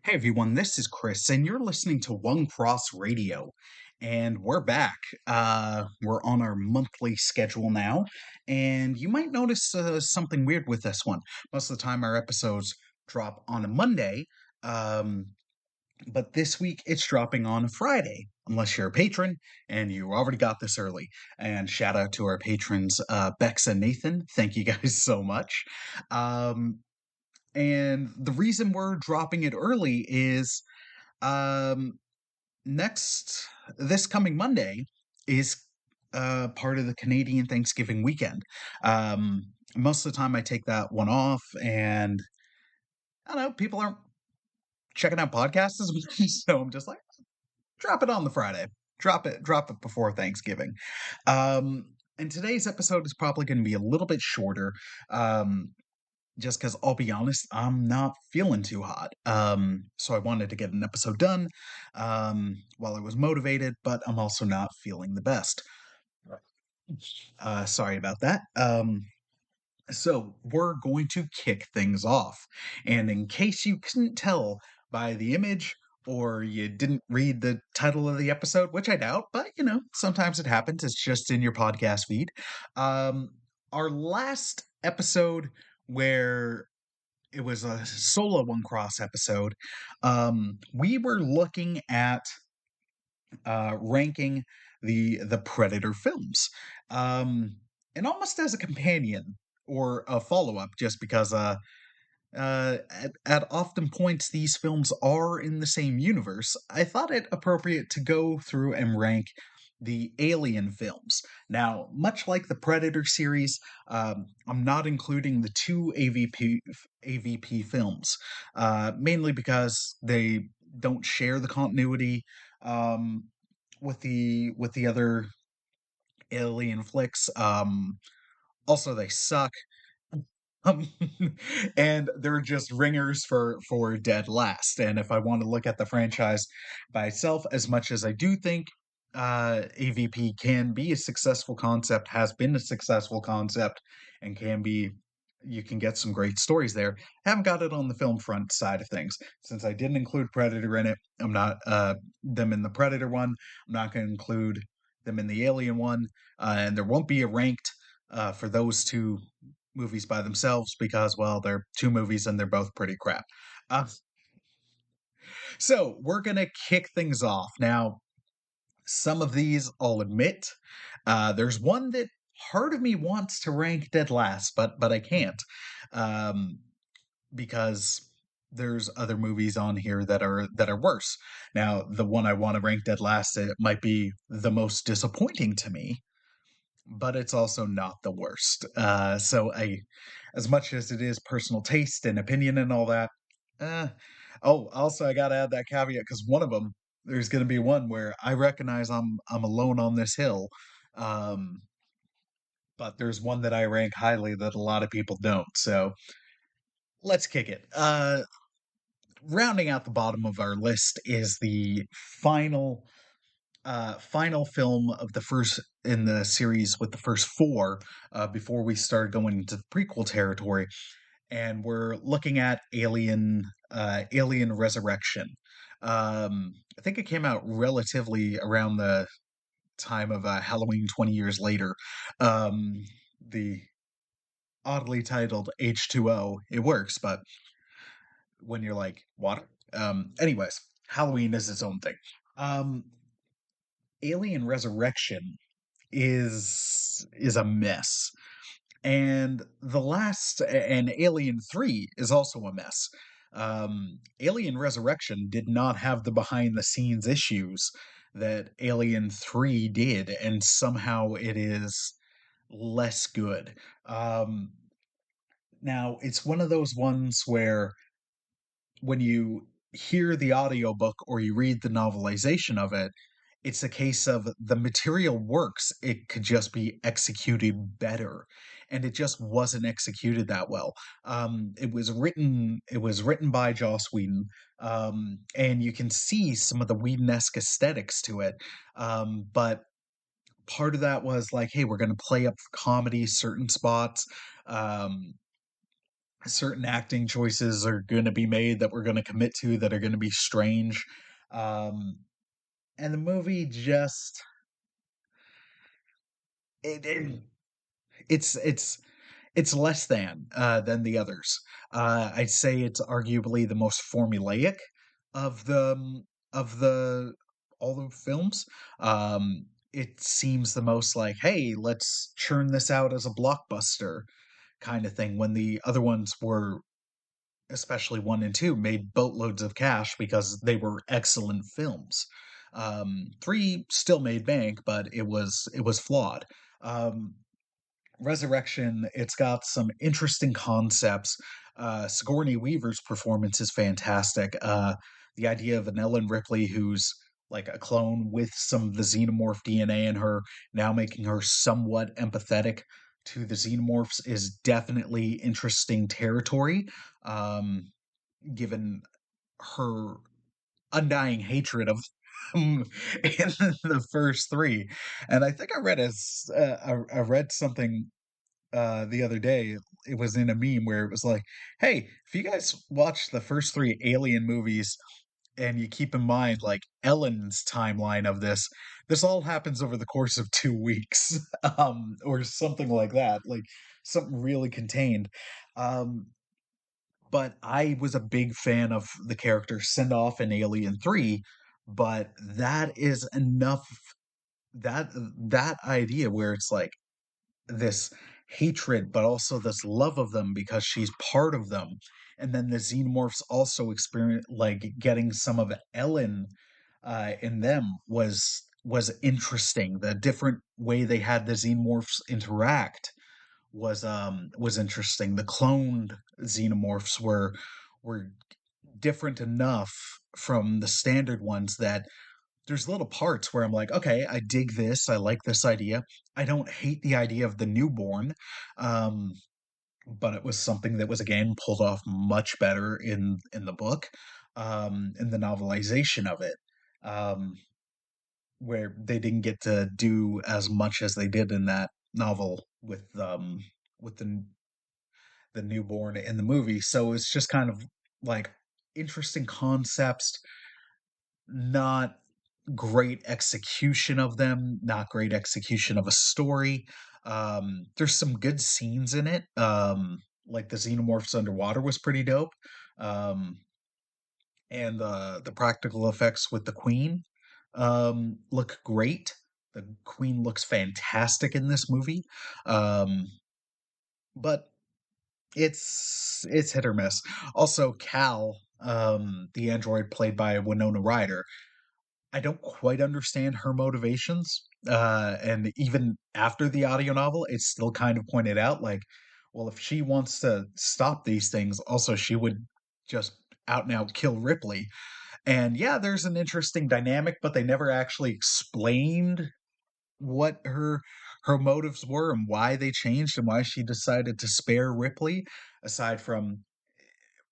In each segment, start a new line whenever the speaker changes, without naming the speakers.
Hey everyone, this is Chris, and you're listening to One Cross Radio. And we're back. We're on our monthly schedule now, and you might notice something weird with this one. Most of the time, our episodes drop on a Monday, um, but this week it's dropping on a Friday, unless you're a patron and you already got this early. And shout out to our patrons, Bex and Nathan. Thank you guys so much. Um, and the reason we're dropping it early is um, next this coming Monday is part of the Canadian Thanksgiving weekend. Most of the time, I take that one off, and I don't know, people aren't checking out podcasts as much, so I'm just like, drop it on the Friday. Drop it before Thanksgiving. And today's episode is probably going to be a little bit shorter. Just because I'll be honest, I'm not feeling too hot. So I wanted to get an episode done while I was motivated, but I'm also not feeling the best. Sorry about that. So we're going to kick things off. And in case you couldn't tell by the image or you didn't read the title of the episode, which I doubt, but sometimes it happens. It's just in your podcast feed. Um, our last episode where it was a solo one cross episode, we were looking at ranking the Predator films, and almost as a companion or a follow up, just because at often points these films are in the same universe. I thought it appropriate to go through and rank the Alien films. Now, much like the Predator series, I'm not including the two AVP films, mainly because they don't share the continuity um, with the other Alien flicks. Also, they suck. Um, and they're just ringers for dead last. And if I want to look at the franchise by itself, as much as I do think AVP can be a successful concept, has been a successful concept, and can be, you can get some great stories there. Haven't got it on the film front side of things. Since I didn't include Predator in it, I'm not them in the Predator one. I'm not going to include them in the Alien one, and there won't be a ranked for those two movies by themselves because, well, they're two movies and they're both pretty crap. Uh, so we're gonna kick things off now. Some of these, I'll admit, there's one that part of me wants to rank dead last, but I can't, um, because there's other movies on here that are worse. Now, the one I want to rank dead last, it might be the most disappointing to me, but it's also not the worst. As much as it is personal taste and opinion and all that, uh, oh, also I gotta add that caveat because one of them, there's gonna be one where I recognize I'm alone on this hill, um, but there's one that I rank highly that a lot of people don't. So let's kick it. Rounding out the bottom of our list is the final final film of the first in the series with the first four before we start going into the prequel territory, and we're looking at Alien Resurrection. I think it came out relatively around the time of Halloween 20 years later. The oddly titled H2O, it works, but when you're like water. Anyways, Halloween is its own thing. Um, Alien Resurrection is a mess. And Alien 3 is also a mess. Alien Resurrection did not have the behind the scenes issues that Alien 3 did, and somehow it is less good. Now, it's one of those ones where when you hear the audiobook or you read the novelization of it, it's a case of the material works, it could just be executed better. And it just wasn't executed that well. It was written by Joss Whedon, and you can see some of the Whedon-esque aesthetics to it. But part of that was like, hey, we're gonna play up for comedy certain spots. Um, certain acting choices are going to be made that we're going to commit to that are going to be strange. Um, and the movie just it, it it's it's less than the others. I'd say it's arguably the most formulaic of the all the films. It seems the most like, hey, let's churn this out as a blockbuster kind of thing. When the other ones were, especially one and two, made boatloads of cash because they were excellent films. Three still made bank, but it was flawed. Um, Resurrection, it's got some interesting concepts. Sigourney Weaver's performance is fantastic. The idea of an Ellen Ripley who's like a clone with some of the xenomorph DNA in her, now making her somewhat empathetic to the xenomorphs is definitely interesting territory, um, given her undying hatred of in the first three. And I think I read I read something the other day. It was in a meme where it was like, "Hey, if you guys watch the first three Alien movies and you keep in mind like Ellen's timeline of this all happens over the course of 2 weeks, or something like that, like something really contained." Um, but I was a big fan of the character send off in Alien 3, but that is enough. That idea where it's like this hatred, but also this love of them because she's part of them. And then the xenomorphs also experience like getting some of Ellen in them was interesting. The different way they had the xenomorphs interact was interesting. The cloned xenomorphs were different enough from the standard ones that there's little parts where I'm like, okay, I dig this. I like this idea. I don't hate the idea of the newborn. Um, but it was something that was again pulled off much better in the book, in the novelization of it, um, where they didn't get to do as much as they did in that novel with the newborn in the movie. So it's just kind of like interesting concepts, not great execution of them, not great execution of a story. There's some good scenes in it. Like the xenomorphs underwater was pretty dope. Um, and the practical effects with the queen look great. The queen looks fantastic in this movie. Um, but it's hit or miss. Also, Cal, the android played by Winona Ryder, I don't quite understand her motivations. And even after the audio novel, it's still kind of pointed out like, well, if she wants to stop these things, also she would just out and out kill Ripley. And yeah, there's an interesting dynamic, but they never actually explained what her motives were and why they changed and why she decided to spare Ripley, aside from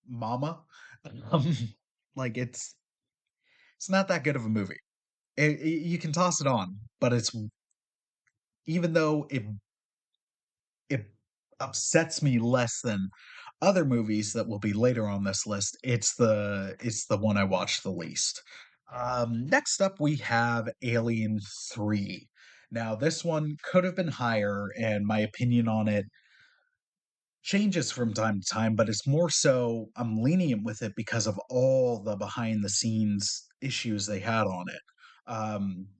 Mama. Um, like it's not that good of a movie. You can toss it on, but it's even though it upsets me less than other movies that will be later on this list, it's the one I watched the least. Next up, we have Alien 3. Now, this one could have been higher, and my opinion on it changes from time to time, but it's more so I'm lenient with it because of all the behind the scenes issues they had on it.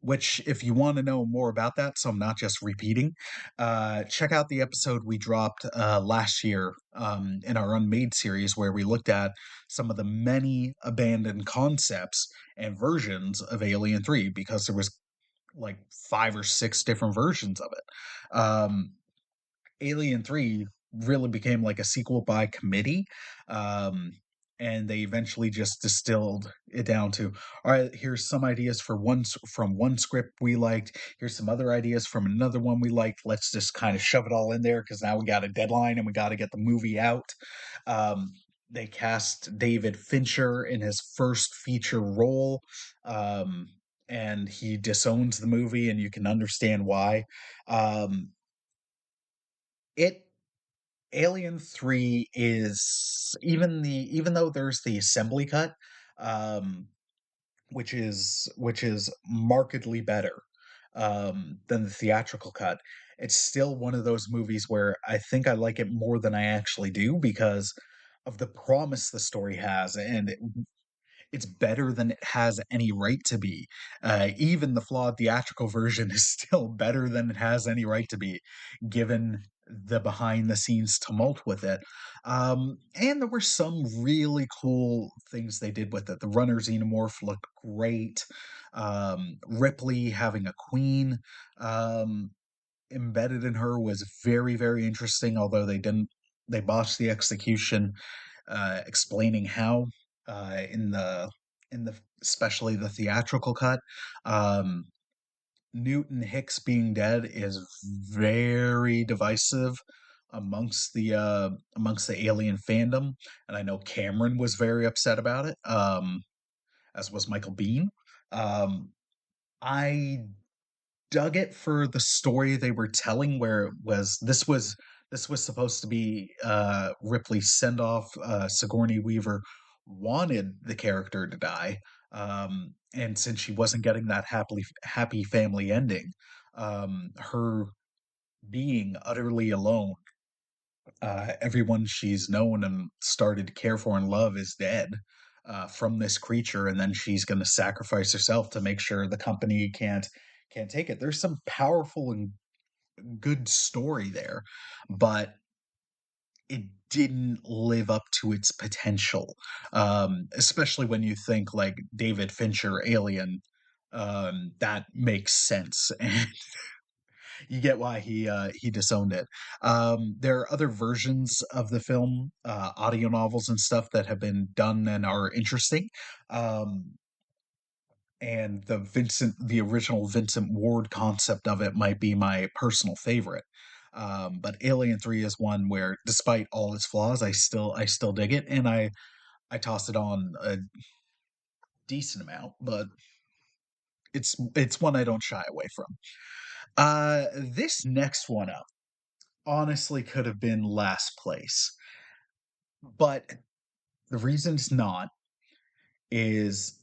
Which, if you want to know more about that, so I'm not just repeating, check out the episode we dropped last year in our Unmade series, where we looked at some of the many abandoned concepts and versions of Alien 3 because there was like 5 or 6 different versions of it. Alien 3 really became like a sequel by committee. Um, and they eventually just distilled it down to, all right, here's some ideas from one script we liked. Here's some other ideas from another one we liked. Let's just kind of shove it all in there because now we got a deadline and we got to get the movie out. Um, they cast David Fincher in his first feature role. Um, and he disowns the movie, and you can understand why. Um, it Alien 3 is even though there's the assembly cut, um, which is markedly better than the theatrical cut, it's still one of those movies where I think I like it more than I actually do because of the promise the story has, and it's better than it has any right to be. Even the flawed theatrical version is still better than it has any right to be, given the behind the scenes tumult with it. And there were some really cool things they did with it. The runner xenomorph looked great. Ripley having a queen um, embedded in her was very, very interesting, although they botched the execution explaining how in the especially the theatrical cut. Um, Newton Hicks being dead is very divisive amongst the alien fandom, and I know Cameron was very upset about it, as was Michael Bean. Um, I dug it for the story they were telling where this was supposed to be Ripley's send off. Sigourney Weaver wanted the character to die, and since she wasn't getting that happy family ending, her being utterly alone, everyone she's known and started to care for and love is dead from this creature, and then she's going to sacrifice herself to make sure the company can't take it. There's some powerful and good story there, but it didn't live up to its potential. Especially when you think like David Fincher Alien, that makes sense, and you get why he disowned it. There are other versions of the film, audio novels and stuff that have been done and are interesting. Um, and the original Vincent Ward concept of it might be my personal favorite. But Alien 3 is one where, despite all its flaws, I still dig it, and I toss it on a decent amount, but it's one I don't shy away from. This next one up honestly could have been last place, but the reason it's not is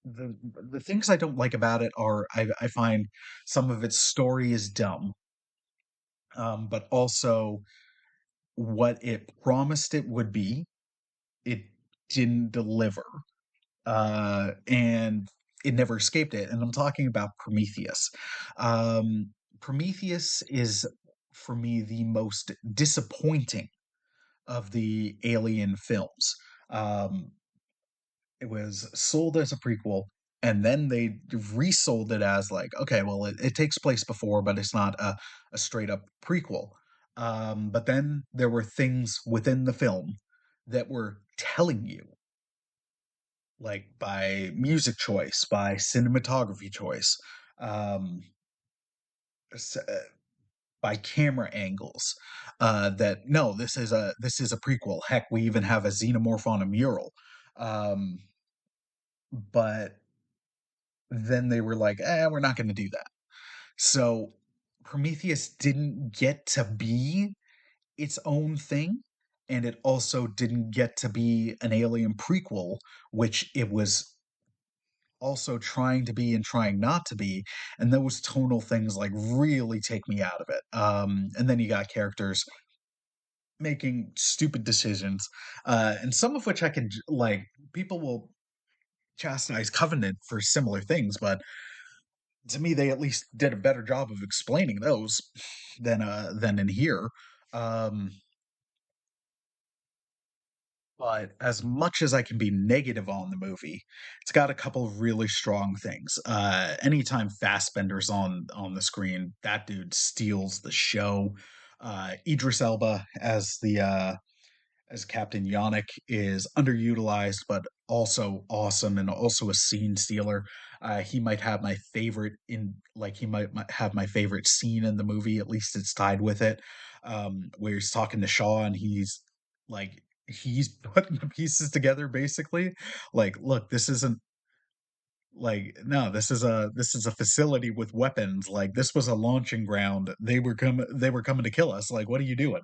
the things I don't like about it are I find some of its story is dumb, but also what it promised it would be, it didn't deliver, and it never escaped it. And I'm talking about Prometheus. Prometheus is, for me, the most disappointing of the Alien films. Um, it was sold as a prequel, and then they resold it as like, okay, well, it takes place before, but it's not a straight up prequel. But then there were things within the film that were telling you, like by music choice, by cinematography choice, um, s- uh, by camera angles, that no, this is a prequel. Heck, we even have a xenomorph on a mural. Um, but then they were like, we're not going to do that. So Prometheus didn't get to be its own thing, and it also didn't get to be an Alien prequel, which it was also trying to be and trying not to be. And those tonal things like really take me out of it. And then you got characters making stupid decisions, and some of which I can like. People will chastise Covenant for similar things, but to me, they at least did a better job of explaining those than in here. Um, but as much as I can be negative on the movie, it's got a couple of really strong things. Anytime Fassbender's on the screen, that dude steals the show. Idris Elba as Captain Yannick is underutilized, but also awesome and also a scene stealer. He might have my favorite he might have my favorite scene in the movie. At least it's tied with it, where he's talking to Shaw and he's putting the pieces together basically. Like, look, this isn't. Like, no, this is a facility with weapons. Like, this was a launching ground. They were coming to kill us. Like, what are you doing?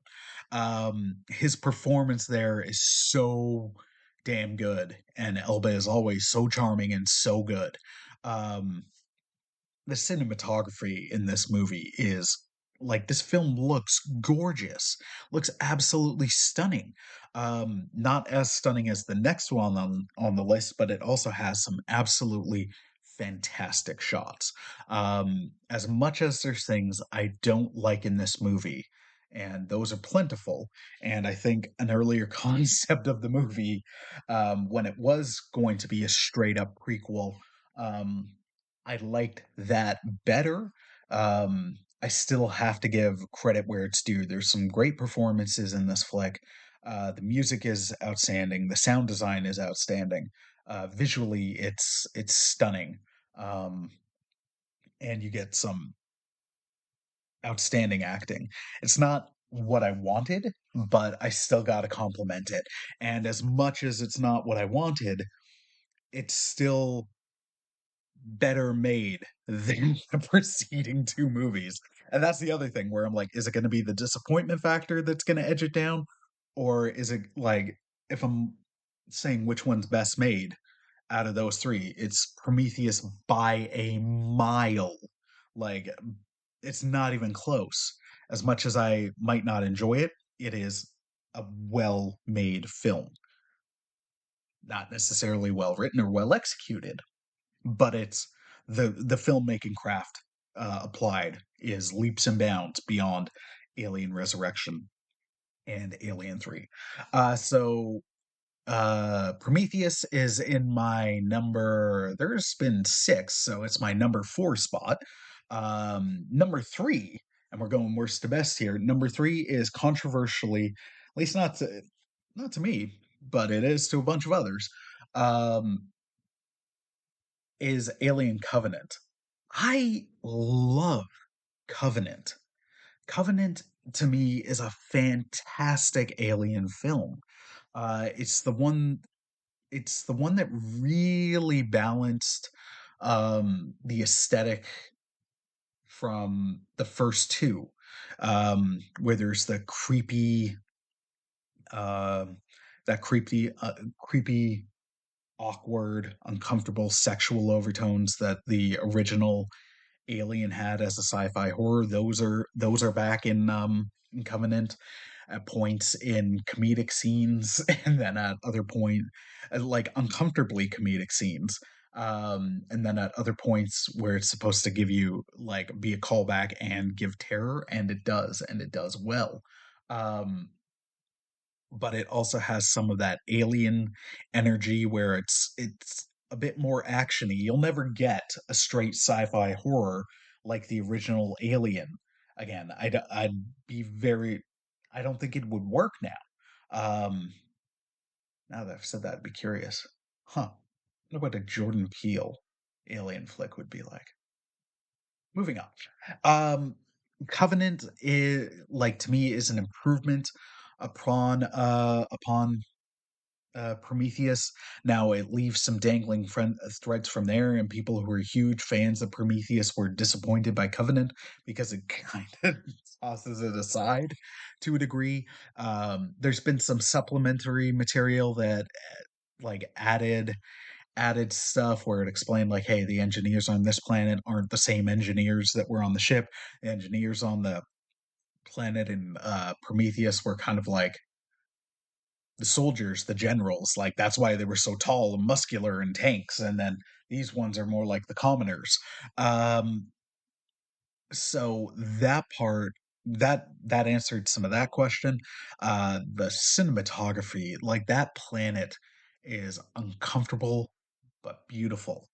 His performance there is so damn good, and Elba is always so charming and so good. Um, the cinematography in this movie is like, this film looks gorgeous, looks absolutely stunning. Not as stunning as the next one on the list, but it also has some absolutely fantastic shots. As much as there's things I don't like in this movie, and those are plentiful, and I think an earlier concept of the movie, when it was going to be a straight up prequel, um, I liked that better. I still have to give credit where it's due. There's some great performances in this flick. The music is outstanding. The sound design is outstanding. Visually, it's stunning, um, and you get some outstanding acting. It's not what I wanted, but I still got to compliment it. And as much as it's not what I wanted, it's still better made than the preceding two movies. And that's the other thing where I'm like, is it going to be the disappointment factor that's going to edge it down? Or is it like, if I'm saying which one's best made out of those three, it's Prometheus by a mile. Like, it's not even close. As much as I might not enjoy it, it is a well made film. Not necessarily well written or well executed, but it's the filmmaking craft applied is leaps and bounds beyond Alien Resurrection and Alien 3. Prometheus is in my number, there's been six, so it's my number four spot. Number three, and we're going worst to best here. Number three is controversially, at least not to me, but it is to a bunch of others. Um, is Alien Covenant. I love Covenant. Covenant to me is a fantastic alien film. It's the one that really balanced the aesthetic from the first two, where there's the um creepy, awkward, uncomfortable sexual overtones that the original Alien had as a sci-fi horror. Those are back in Covenant at points in comedic scenes, and then at other point, like uncomfortably comedic scenes. And then at other points where it's supposed to give you like be a callback and give terror, and it does well. Um, but it also has some of that alien energy where it's a bit more actiony. You'll never get a straight sci-fi horror like the original Alien. Again, I'd be very. I don't think it would work now. Um, Now that I've said that, I'd be curious. Huh? What about a Jordan Peele Alien flick would be like? Moving on. Um, Covenant is like to me is an improvement upon Prometheus. Now it leaves some dangling threads from there, and people who are huge fans of Prometheus were disappointed by Covenant because it kind of tosses it aside to a degree. There's been some supplementary material that like added stuff where it explained like, hey, the engineers on this planet aren't the same engineers that were on the ship. The engineers on the planet in Prometheus were kind of like the soldiers, the generals, like that's why they were so tall and muscular and tanks, and then these ones are more like the commoners. Um, so that part that answered some of that question. The cinematography, like that planet is uncomfortable but beautiful.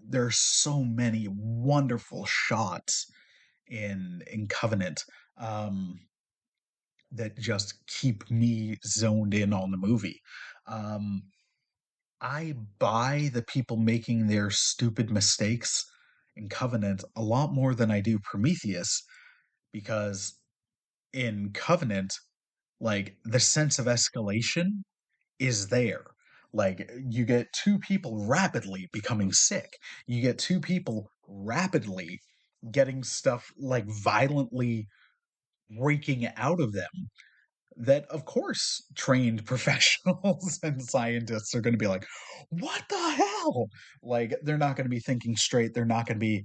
There's so many wonderful shots in Covenant. Um, that just keep me zoned in on the movie. Um, I buy the people making their stupid mistakes in Covenant a lot more than I do Prometheus, because in Covenant, like the sense of escalation is there. Like, you get two people rapidly becoming sick. You get two people rapidly getting stuff like violently breaking out of them that, of course, trained professionals and scientists are going to be like, what the hell? Like, they're not going to be thinking straight. They're not going to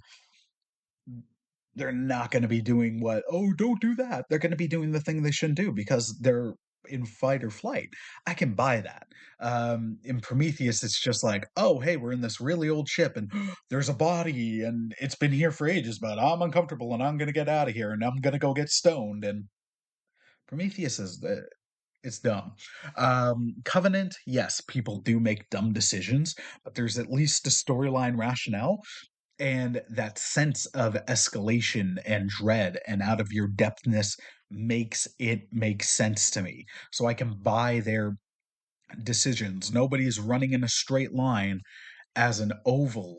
be doing what, oh, don't do that. They're going to be doing the thing they shouldn't do because they're in fight or flight. I can buy that. In Prometheus, it's just like, oh, hey, we're in this really old ship and there's a body and it's been here for ages, but I'm uncomfortable and I'm going to get out of here and I'm going to go get stoned. And Prometheus is it's dumb. Covenant, yes, people do make dumb decisions, but there's at least a storyline rationale and that sense of escalation and dread and out of your depthness makes it make sense to me. So I can buy their decisions. Nobody's running in a straight line as an oval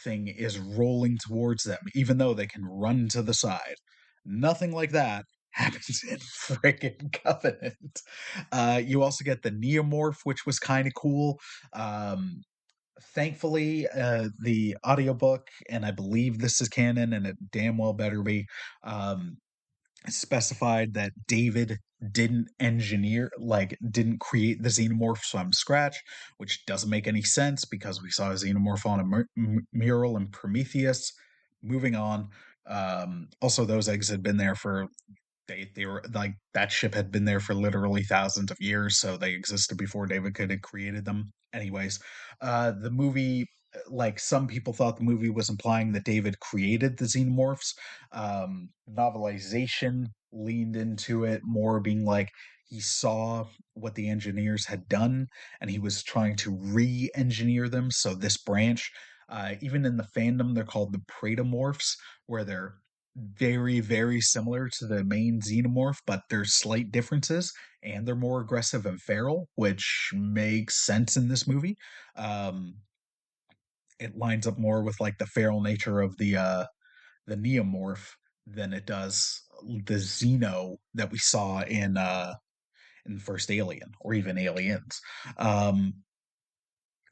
thing is rolling towards them, even though they can run to the side. Nothing like that happens in friggin' Covenant. You also get the Neomorph, which was kind of cool. Um, Thankfully, the audiobook, and I believe this is canon, and it damn well better be, um, specified that David didn't create the xenomorph from scratch, which doesn't make any sense because we saw a xenomorph on a mural in Prometheus. Moving on. Also, those eggs had been there for they were like that ship had been there for literally thousands of years, so they existed before David could have created them. Anyways, the movie, like some people thought the movie was implying that David created the xenomorphs. Novelization leaned into it more being like he saw what the engineers had done and he was trying to re-engineer them. So this branch, even in the fandom, they're called the Praetomorphs, where they're very, very similar to the main xenomorph, but there's slight differences, and they're more aggressive and feral, which makes sense in this movie. Um, it lines up more with like the feral nature of the neomorph than it does the xeno that we saw in the first Alien or even Aliens. Um,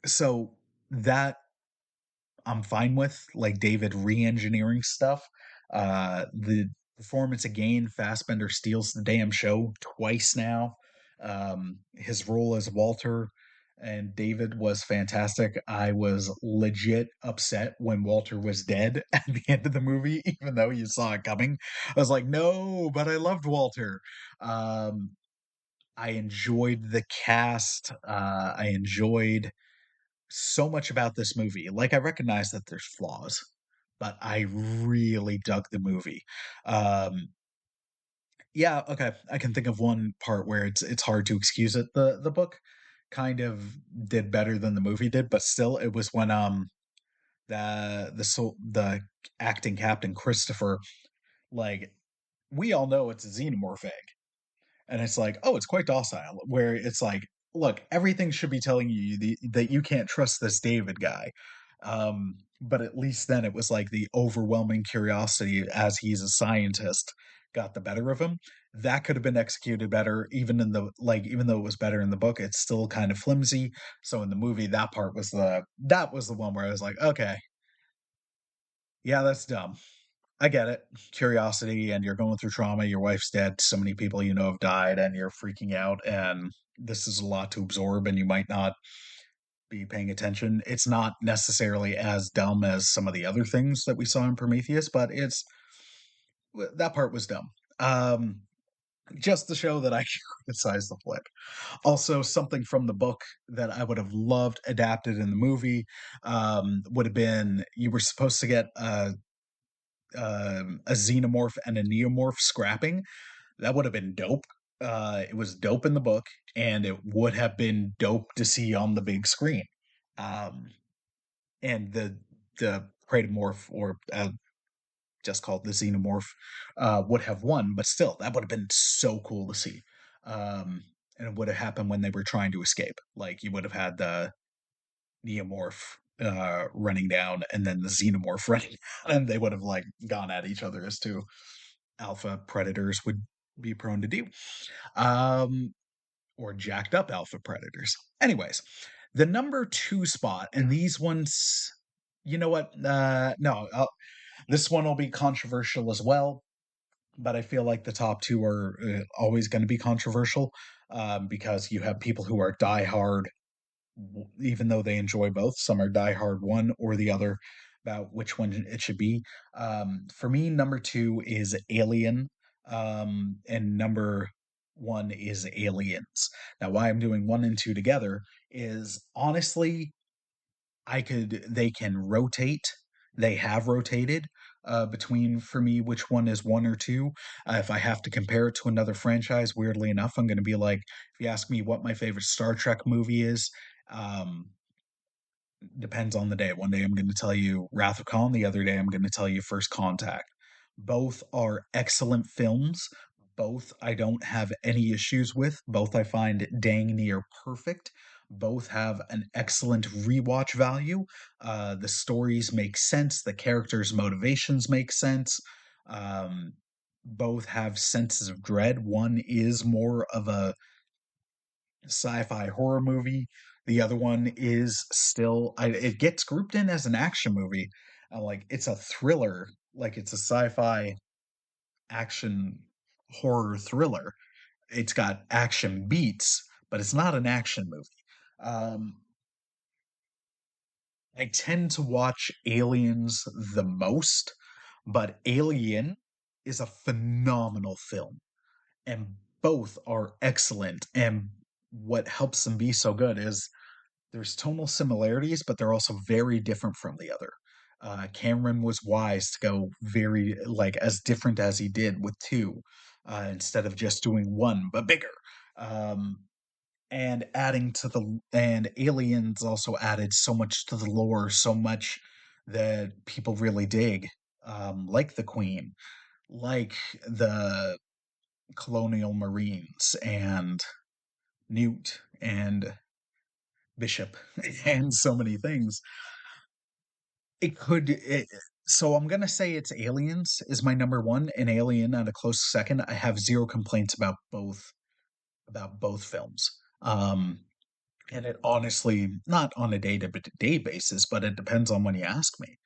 so that I'm fine with, like David re-engineering stuff. The performance again, Fassbender steals the damn show twice now. His role as Walter and David was fantastic. I was legit upset when Walter was dead at the end of the movie, even though you saw it coming. I was like, no, but I loved Walter. Um, I enjoyed the cast. I enjoyed so much about this movie. Like, I recognize that there's flaws, but I really dug the movie. Um, yeah, okay, I can think of one part where it's hard to excuse it. The book kind of did better than the movie did, but still, it was when the acting captain Christopher, like, we all know it's a xenomorph egg and it's like, oh, it's quite docile. Where it's like, look, everything should be telling you that you can't trust this David guy. But at least then it was like the overwhelming curiosity as he's a scientist got the better of him. That could have been executed better, even in the like, even though it was better in the book, it's still kind of flimsy. So in the movie, that was the one where I was like, okay, yeah, that's dumb. I get it. Curiosity, and you're going through trauma. Your wife's dead. So many people you know have died, and you're freaking out. And this is a lot to absorb, and you might not be paying attention. It's not necessarily as dumb as some of the other things that we saw in Prometheus, but that part was dumb. Um, just to show that I can criticize the flip. Also, something from the book that I would have loved adapted in the movie would have been you were supposed to get a xenomorph and a neomorph scrapping. That would have been dope. It was dope in the book, and it would have been dope to see on the big screen. Um, and the Praetomorph, or just called the Xenomorph, would have won, but still, that would have been so cool to see. And it would have happened when they were trying to escape. Like you would have had the Neomorph running down, and then the Xenomorph running down, and they would have like gone at each other as two alpha predators would be prone to do. Um, or jacked up alpha predators. Anyways, The number 2 spot, and these ones, you know what? No, this one will be controversial as well, but I feel like the top 2 are, always gonna be controversial, because you have people who are diehard even though they enjoy both. Some are diehard one or the other about which one it should be. For me, number two is Alien, and number one is Aliens. Now, why I'm doing one and two together is honestly, they can rotate. They have rotated between for me which one is one or two. If I have to compare it to another franchise, weirdly enough, I'm going to be like, if you ask me what my favorite Star Trek movie is, um, depends on the day. One day I'm going to tell you Wrath of Khan, the other day I'm going to tell you First Contact. Both are excellent films. Both I don't have any issues with. Both I find dang near perfect. Both have an excellent rewatch value. The stories make sense. The characters' motivations make sense. Um, Both have senses of dread. One is more of a sci-fi horror movie. The other one is still it gets grouped in as an action movie. Like it's a thriller, like it's a sci-fi action horror thriller. It's got action beats, but it's not an action movie. Um, I tend to watch Aliens the most, but Alien is a phenomenal film, and both are excellent. And what helps them be so good is there's tonal similarities, but they're also very different from the other. Cameron was wise to go very like as different as he did with two, instead of just doing one but bigger. Um, and adding to the and Aliens also added so much to the lore, so much that people really dig, like the Queen, like the colonial marines, and Newt and Bishop, and so many things. It could it, so I'm gonna say it's Aliens is my number one, and Alien at a close second. I have zero complaints about both films. And it honestly, not on a day-to-day basis, but it depends on when you ask me.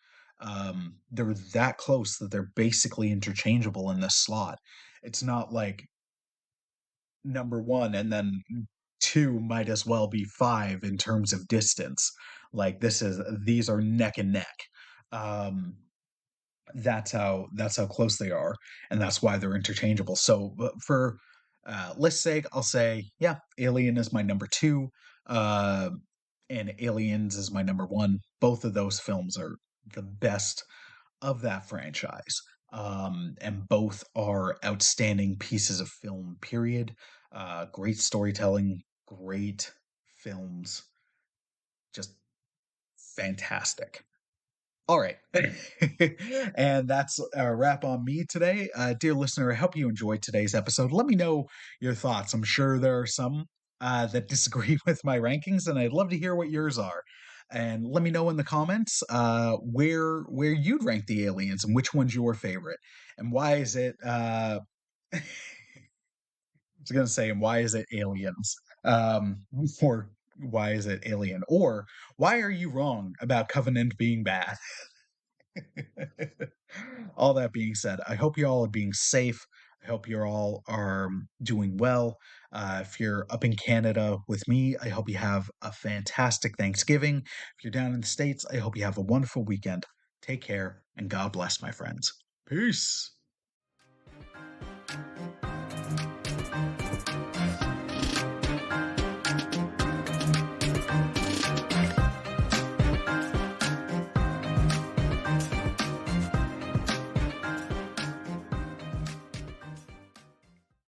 They're that close that they're basically interchangeable in this slot. It's not like number one and then two might as well be five in terms of distance. Like these are neck and neck. Um, that's how close they are, and that's why they're interchangeable. So for list's sake, I'll say yeah, Alien is my number two, uh, and Aliens is my number one. Both of those films are the best of that franchise. And both are outstanding pieces of film, period. Great storytelling, great films, just fantastic. All right. And that's a wrap on me today. Dear listener, I hope you enjoyed today's episode. Let me know your thoughts. I'm sure there are some that disagree with my rankings, and I'd love to hear what yours are. And let me know in the comments where you'd rank the aliens and which one's your favorite. And why is it I was gonna say, and why is it aliens? Or why is it alien? Or why are you wrong about Covenant being bad? All that being said, I hope you all are being safe. I hope you all are doing well. If you're up in Canada with me, I hope you have a fantastic Thanksgiving. If you're down in the States, I hope you have a wonderful weekend. Take care and God bless, my friends. Peace.